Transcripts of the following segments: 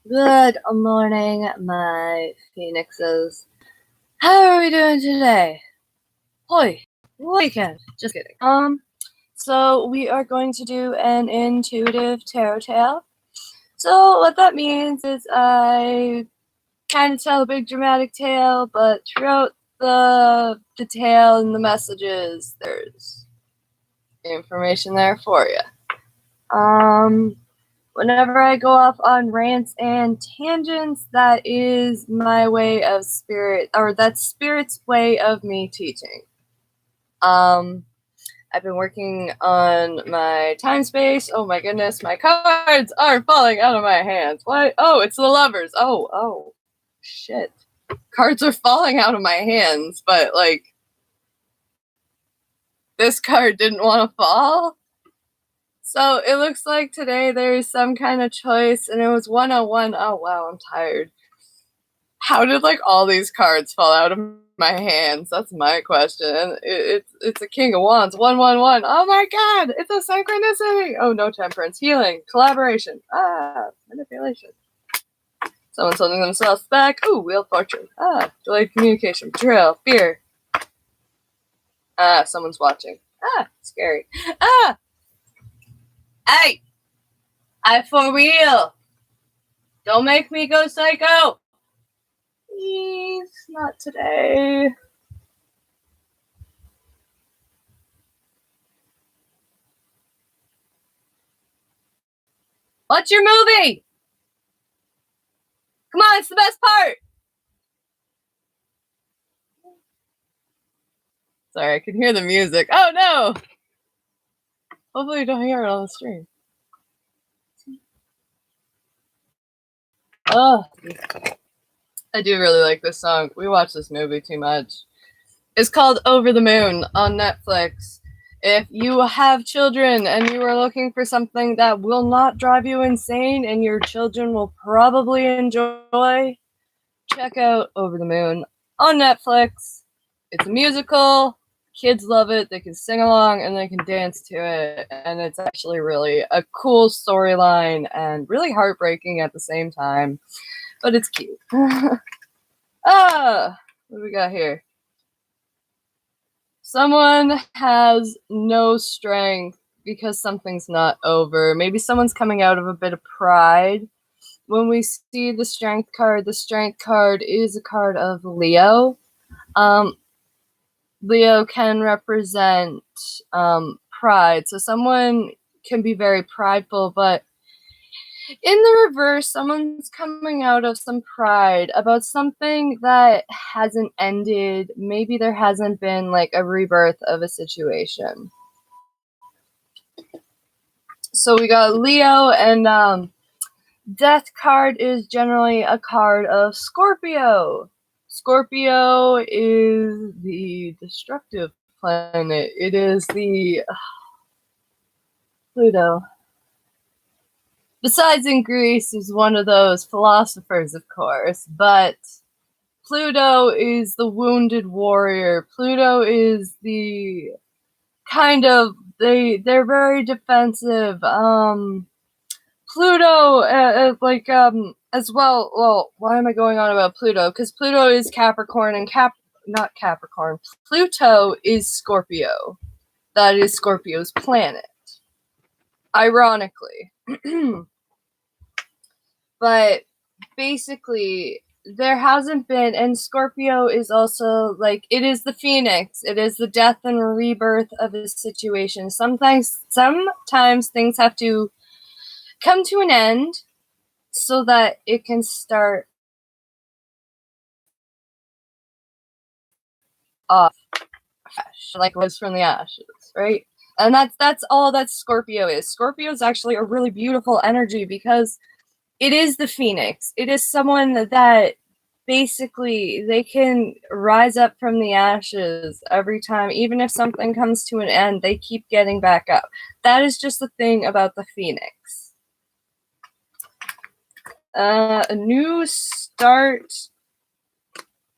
Good morning, my phoenixes. How are we doing today? Hoi, weekend. Just kidding. So we are going to do an intuitive tarot tale. So what that means is I kind of tell a big dramatic tale, but throughout the tale and the messages, there's information there for you. Whenever I go off on rants and tangents, that is my way of spirit, or that's spirit's way of me teaching. I've been working on my time space. Oh my goodness, my cards are falling out of my hands. What? Oh, it's the lovers. Oh, shit. Cards are falling out of my hands, but like, this card didn't want to fall. So it looks like today there's some kind of choice, and it was 101. Oh wow, I'm tired. How did like all these cards fall out of my hands? That's my question. It's a King of Wands. 111. Oh my god, it's a synchronicity. Oh, no temperance, healing, collaboration. Manipulation. Someone's holding themselves back. Ooh, Wheel of Fortune. Delayed communication, betrayal, fear. Someone's watching. Scary. Hey! I for real! Don't make me go psycho! Please, not today. What's your movie? Come on, it's the best part! Sorry, I can hear the music. Oh no! Hopefully you don't hear it on the stream. Oh, I do really like this song. We watch this movie too much. It's called Over the Moon on Netflix. If you have children and you are looking for something that will not drive you insane and your children will probably enjoy, check out Over the Moon on Netflix. It's a musical. Kids love it. They can sing along and they can dance to it. And it's actually really a cool storyline and really heartbreaking at the same time. But it's cute. What do we got here? Someone has no strength because something's not over. Maybe someone's coming out of a bit of pride. When we see the strength card is a card of Leo. Leo can represent pride. So someone can be very prideful, but in the reverse, someone's coming out of some pride about something that hasn't ended. Maybe there hasn't been like a rebirth of a situation. So we got Leo, and Death card is generally a card of Scorpio. Scorpio is the destructive planet. It is the Pluto. Besides in Greece, is one of those philosophers, of course, but Pluto is the wounded warrior. Pluto is the kind of they're very defensive. Pluto, as well. Well, why am I going on about Pluto? Because Pluto is Capricorn and not Capricorn. Pluto is Scorpio. That is Scorpio's planet. Ironically. But basically, there hasn't been, and Scorpio is also like, it is the phoenix. It is the death and rebirth of a situation. Sometimes things have to come to an end so that it can start off fresh, like rose from the ashes, right? And that's all that Scorpio is. Scorpio is actually a really beautiful energy because it is the phoenix. It is someone that basically they can rise up from the ashes every time. Even if something comes to an end, they keep getting back up. That is just the thing about the phoenix. A new start.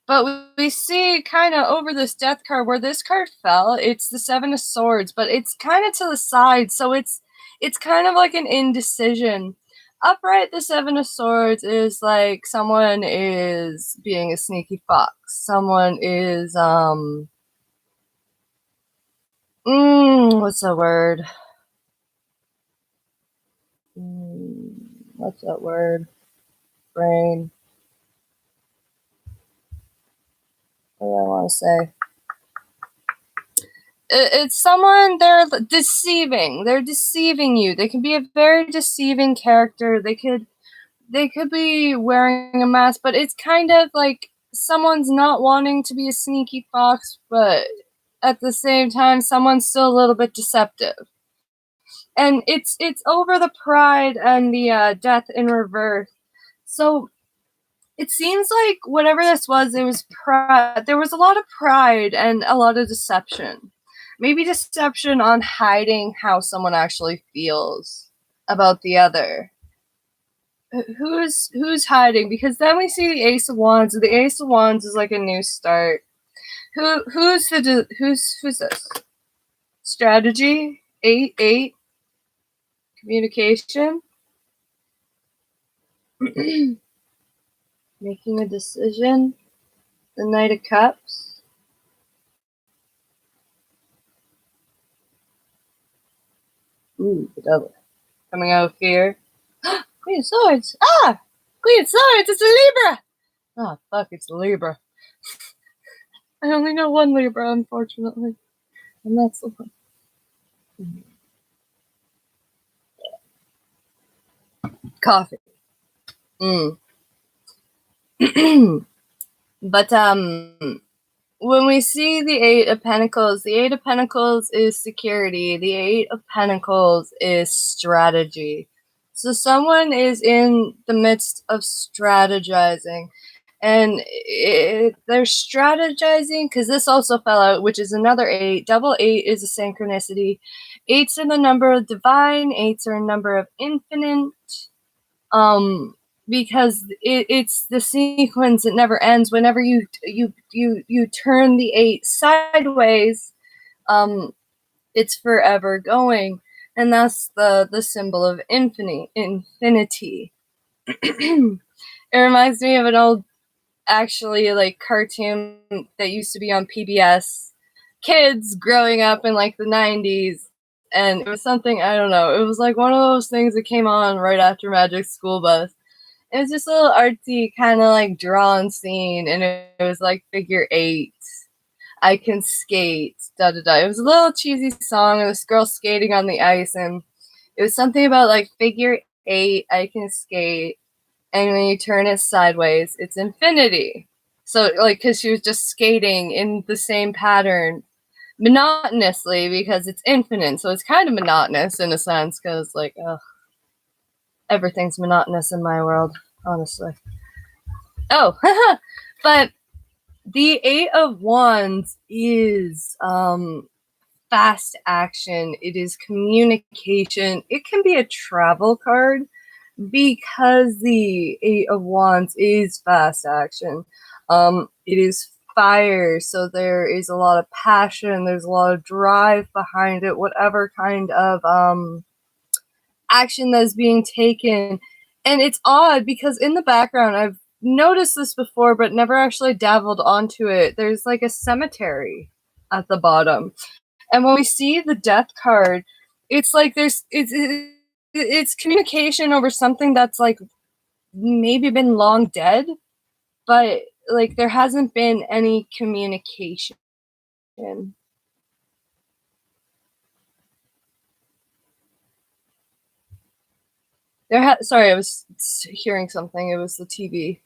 But we see kind of over this death card where this card fell. It's the Seven of Swords, but it's kind of to the side. So it's kind of like an indecision. Upright, the Seven of Swords is like someone is being a sneaky fox. Someone is what's that word? What's that word? Brain. What do I want to say? It's someone, they're deceiving. They're deceiving you. They can be a very deceiving character. They could be wearing a mask, but it's kind of like someone's not wanting to be a sneaky fox, but at the same time, someone's still a little bit deceptive. And it's over the pride and the death in reverse. So it seems like whatever this was, it was pride. There was a lot of pride and a lot of deception. Maybe deception on hiding how someone actually feels about the other. Who's hiding? Because then we see the Ace of Wands. And the Ace of Wands is like a new start. Who's this? Strategy. 8. Communication. Making a decision. The Knight of Cups. Ooh, the Devil. Coming out of fear. Queen of Swords! Ah! Queen of Swords! It's a Libra! Oh, fuck, it's a Libra. I only know one Libra, unfortunately. And that's the one. Coffee. But, when we see the Eight of Pentacles is security. The Eight of Pentacles is strategy. So someone is in the midst of strategizing. And they're strategizing because this also fell out, which is another 8. Double 8 is a synchronicity. 8s are the number of divine. 8s are a number of infinite. Because it's the sequence, it never ends. Whenever you turn the 8 sideways, it's forever going, and that's the symbol of infinity. It reminds me of an old, actually, like, cartoon that used to be on PBS. Kids growing up in like the 90s, and it was something, I don't know, it was like one of those things that came on right after Magic School Bus. It was just a little artsy, kind of like drawn scene, and it was like figure 8. I can skate, da da da. It was a little cheesy song of this girl skating on the ice, and it was something about like figure 8, I can skate, and when you turn it sideways, it's infinity. So, like, because she was just skating in the same pattern monotonously because it's infinite, so it's kind of monotonous in a sense, because, like, everything's monotonous in my world, honestly. Oh, but the Eight of Wands is fast action. It is communication. It can be a travel card because the Eight of Wands is fast action. It is fire, so there is a lot of passion. There's a lot of drive behind it. Whatever kind of action that's being taken. And it's odd because in the background, I've noticed this before, but never actually dabbled onto it. There's like a cemetery at the bottom. And when we see the death card, it's like it's communication over something that's like maybe been long dead, but like there hasn't been any communication. Sorry, I was hearing something. It was the TV.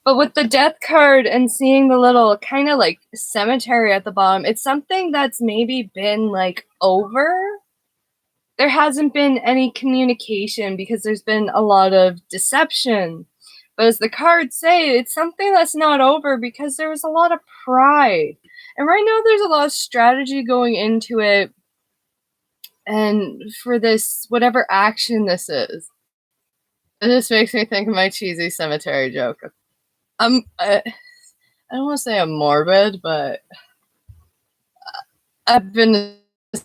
But with the death card and seeing the little kind of like cemetery at the bottom, it's something that's maybe been like over. There hasn't been any communication because there's been a lot of deception. But as the cards say, it's something that's not over because there was a lot of pride. And right now there's a lot of strategy going into it. And for this, whatever action this is, this makes me think of my cheesy cemetery joke. I don't want to say I'm morbid, but I've been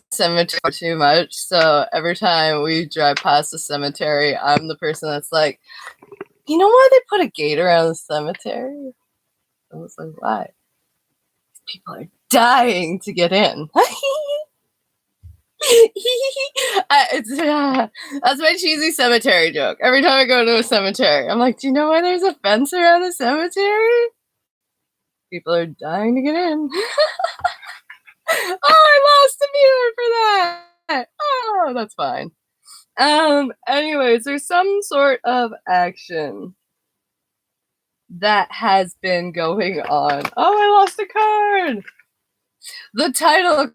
cemetery too much, so every time we drive past the cemetery, I'm the person that's like, you know why they put a gate around the cemetery? I was like, why? People are dying to get in. That's my cheesy cemetery joke. Every time I go to a cemetery, I'm like, do you know why there's a fence around the cemetery? People are dying to get in. Oh, I lost a viewer for that. Oh, that's fine. Anyways, there's some sort of action that has been going on. Oh, I lost a card. The title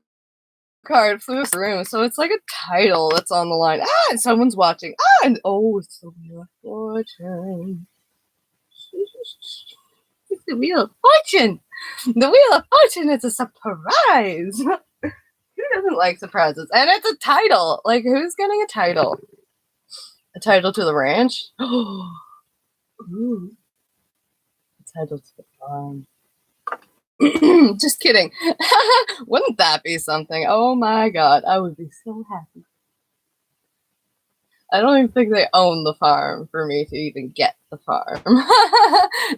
card flew across the room, so it's like a title that's on the line. Ah, and someone's watching. Ah, and oh, it's the Wheel of Fortune. It's the Wheel of Fortune. The Wheel of Fortune is a surprise. Who doesn't like surprises? And it's a title. Like, who's getting a title? A title to the ranch? Oh, ooh. A title to the farm. Just kidding. Wouldn't that be something? Oh my god, I would be so happy. I don't even think they own the farm for me to even get the farm.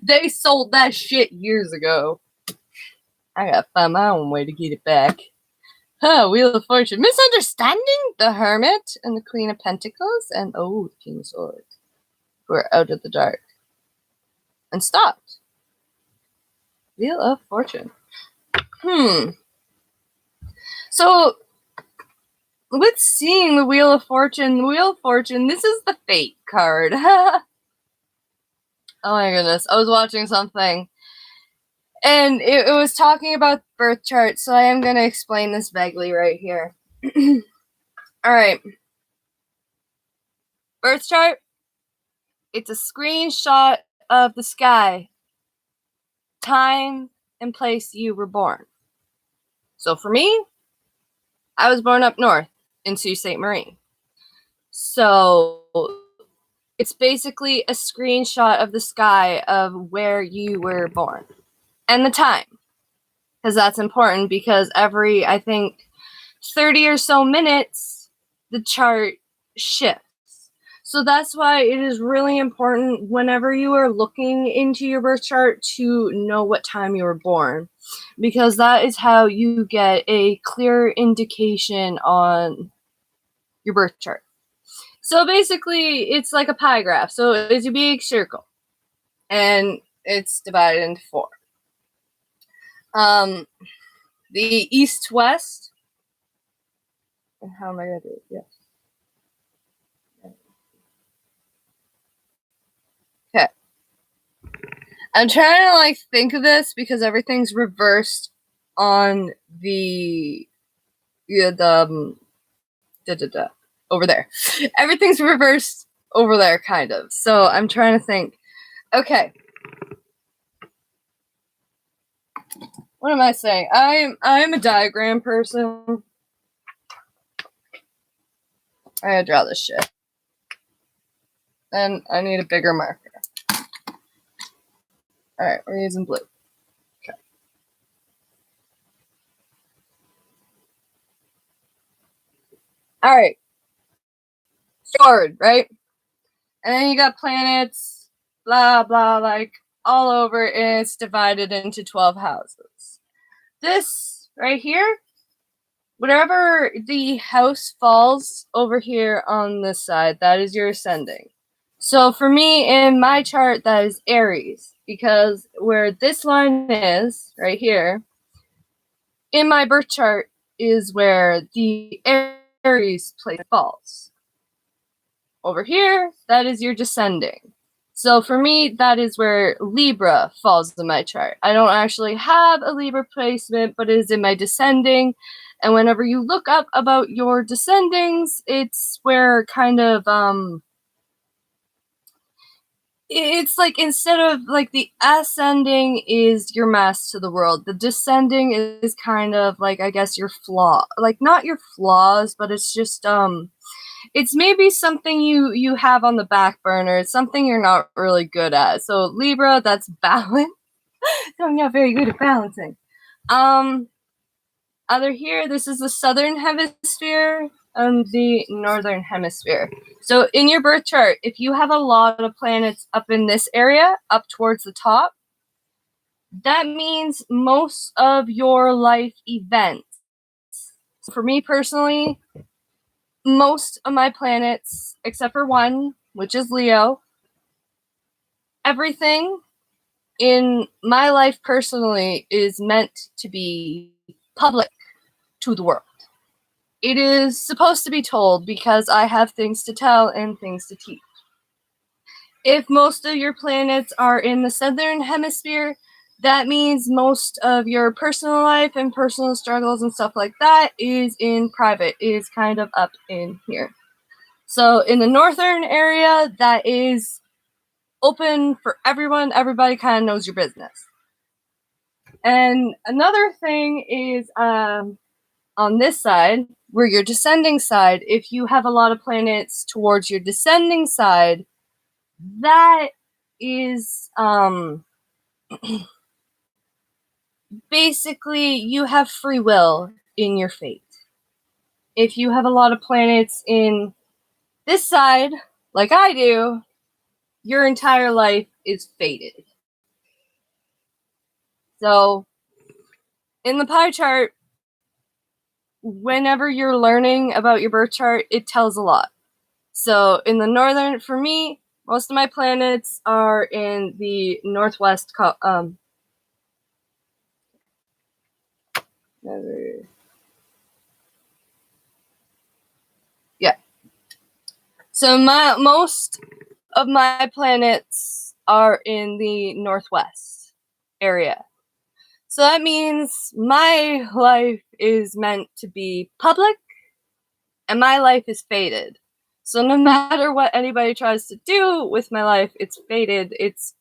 They sold that shit years ago. I gotta find my own way to get it back. Huh, Wheel of Fortune. Misunderstanding? The Hermit and the Queen of Pentacles and, oh, the King of Swords. Who are out of the dark. And stopped. Wheel of Fortune. So, with seeing the Wheel of Fortune, this is the Fate card. Oh my goodness. I was watching something, and it was talking about birth charts, so I am going to explain this vaguely right here. Alright. Birth chart. It's a screenshot of the sky, time, and place you were born. So for me, I was born up north in Sault Ste. Marie. So it's basically a screenshot of the sky of where you were born and the time. Because that's important, because every, I think, 30 or so minutes, the chart shifts. So that's why it is really important whenever you are looking into your birth chart to know what time you were born, because that is how you get a clear indication on your birth chart. So basically, it's like a pie graph. So it's a big circle, and it's divided into 4. The east-west, and how am I going to do it? Yes. Okay. I'm trying to think of this because everything's reversed on the over there. Everything's reversed over there, kind of. So I'm trying to think. Okay. What am I saying? I'm a diagram person. I gotta draw this shit. And I need a bigger marker. Alright, we're using blue. Okay. Alright. Sword, right? And then you got planets, blah, blah, all over, and it's divided into 12 houses. This right here, whatever the house falls over here on this side, that is your ascending. So for me, in my chart, that is Aries, because where this line is, right here, in my birth chart is where the Aries place falls. Over here, that is your descending. So for me, that is where Libra falls in my chart. I don't actually have a Libra placement, but it is in my descending. And whenever you look up about your descendings, it's where kind of, it's like instead of the ascending is your mass to the world, the descending is kind of I guess your flaw, not your flaws, but it's just, it's maybe something you have on the back burner. It's something you're not really good at. So Libra, that's balance. So I'm not very good at balancing. Either here, this is the southern hemisphere and the northern hemisphere. So in your birth chart, if you have a lot of planets up in this area, up towards the top, that means most of your life events. For me personally, most of my planets, except for one, which is Leo, everything in my life personally is meant to be public to the world. It is supposed to be told because I have things to tell and things to teach. If most of your planets are in the southern hemisphere, that means most of your personal life and personal struggles and stuff like that is in private, is kind of up in here. So in the northern area, that is open for everyone. Everybody kind of knows your business. And another thing is on this side, where your descending side, if you have a lot of planets towards your descending side, that is basically you have free will in your fate. If you have a lot of planets in this side, like I do, your entire life is fated. So in the pie chart, whenever you're learning about your birth chart, it tells a lot. So in the northern, for me, most of my planets are in the northwest. Yeah. So most of my planets are in the northwest area. So that means my life is meant to be public and my life is fated. So no matter what anybody tries to do with my life, it's fated. It's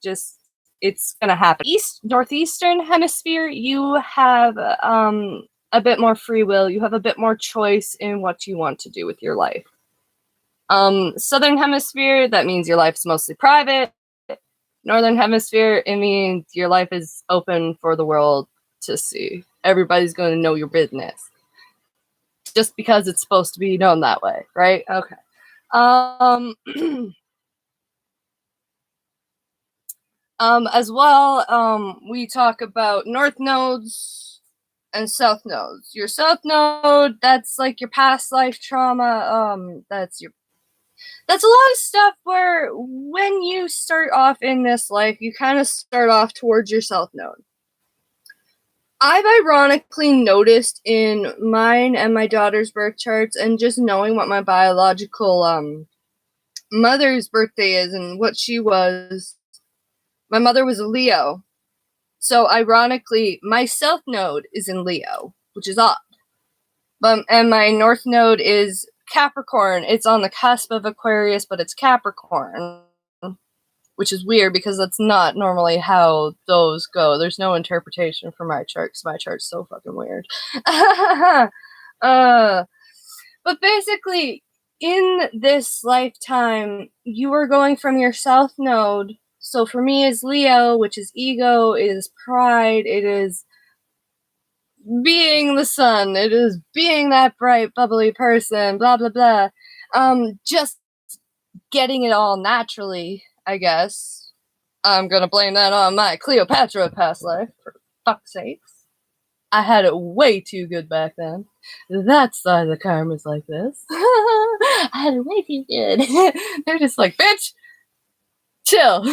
gonna happen. Northeastern hemisphere, you have a bit more free will. You have a bit more choice in what you want to do with your life. Southern hemisphere, that means your life's mostly private. Northern hemisphere, it means your life is open for the world to see. Everybody's going to know your business. Just because it's supposed to be known that way, right? Okay. As well, we talk about north nodes and south nodes. Your south node, that's like your past life trauma. That's a lot of stuff where when you start off in this life, you kind of start off towards your south node. I've ironically noticed in mine and my daughter's birth charts, and just knowing what my biological mother's birthday is and what she was, my mother was a Leo. So ironically, my south node is in Leo, which is odd. And my north node is Capricorn. It's on the cusp of Aquarius, but it's Capricorn, which is weird because that's not normally how those go. There's no interpretation for my chart because my chart's so fucking weird. But basically, in this lifetime, you are going from your south node. So for me is Leo, which is ego, it is pride, it is being the sun, it is being that bright, bubbly person, blah, blah, blah. Just getting it all naturally, I guess. I'm gonna blame that on my Cleopatra past life, for fuck's sakes. I had it way too good back then. That's why the karma's like this. I had it way too good. They're just like, bitch, chill.